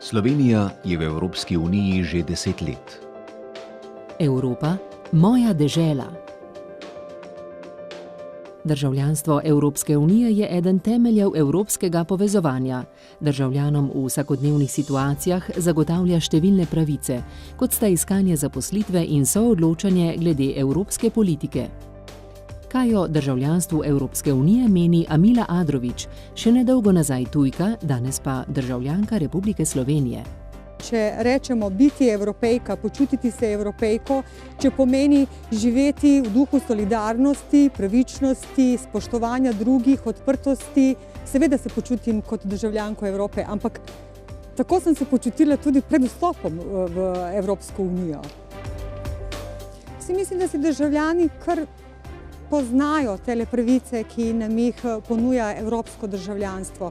Slovenija je v Evropski uniji že 10 let. Evropa, moja dežela. Državljanstvo Evropske unije je eden temeljev evropskega povezovanja. Državljanom v vsakodnevnih situacijah zagotavlja številne pravice, kot sta iskanje zaposlitve in soodločanje glede evropske politike. Kaj o državljanstvu Evropske unije meni Amila Adrović, še nedolgo nazaj tujka, danes pa državljanka Republike Slovenije. Če rečemo biti evropejka, počutiti se evropejko, če pomeni živeti v duhu solidarnosti, pravičnosti, spoštovanja drugih, odprtosti, seveda se počutim kot državljanko Evrope, ampak tako sem se počutila tudi pred vstopom v Evropsko unijo. Vsi mislim, da si državljani kar poznajo tele pravice, ki nam jih ponuja evropsko državljanstvo.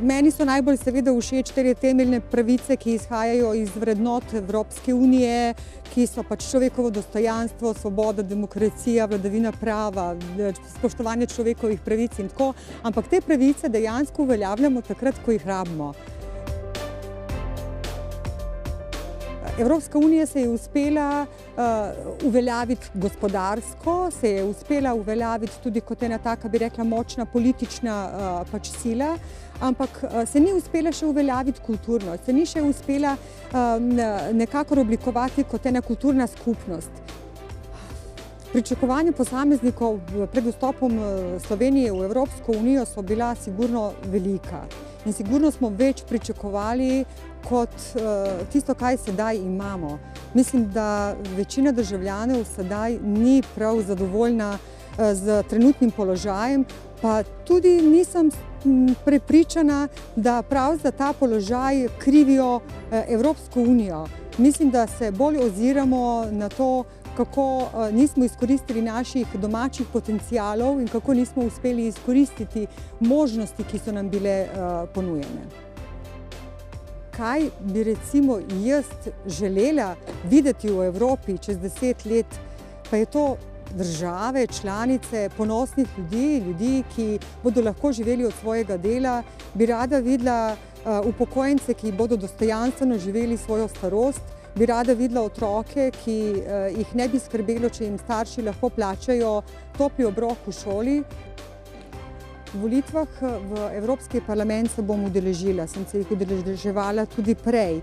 Meni so najbolj seveda všeč te temeljne pravice, ki izhajajo iz vrednot Evropske unije, ki so pač človekovo dostojanstvo, svoboda, demokracija, vladavina prava, spoštovanje človekovih pravic in tako, ampak te pravice dejansko uveljavljamo takrat, ko jih rabimo. Evropska unija se je uspela uveljaviti gospodarsko, se je uspela uveljaviti tudi kot ena taka, bi rekla, močna politična sila, ampak se ni uspela še uveljaviti kulturno, se ni še uspela nekako oblikovati kot ena kulturna skupnost. Pričakovanja posameznikov pred vstopom Slovenije v Evropsko unijo so bila sigurno velika in sigurno smo več pričakovali kot tisto, kaj sedaj imamo. Mislim, da večina državljanov sedaj ni prav zadovoljna z trenutnim položajem, pa tudi nisem prepričana, da prav za ta položaj krivijo Evropsko unijo. Mislim, da se bolj oziramo na to, kako nismo izkoristili naših domačih potencialov in kako nismo uspeli izkoristiti možnosti, ki so nam bile ponujene. Kaj bi recimo jaz želela videti v Evropi čez 10 let, pa je to države, članice, ponosnih ljudi, ki bodo lahko živeli od svojega dela, bi rada videla upokojence, ki bodo dostojanstveno živeli svojo starost, bi rada videla otroke, ki jih ne bi skrbelo, če jim starši lahko plačajo topli obrok v šoli. V volitvah v Evropski parlament se bom udeležila, sem se jih udeleževala tudi prej.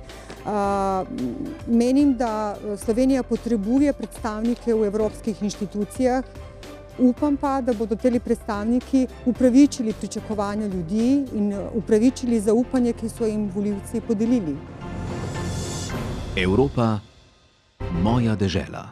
Menim, da Slovenija potrebuje predstavnike v evropskih inštitucijah. Upam pa, da bodo teli predstavniki upravičili pričakovanja ljudi in upravičili zaupanje, ki so jim volivci podelili. Evropa, moja dežela.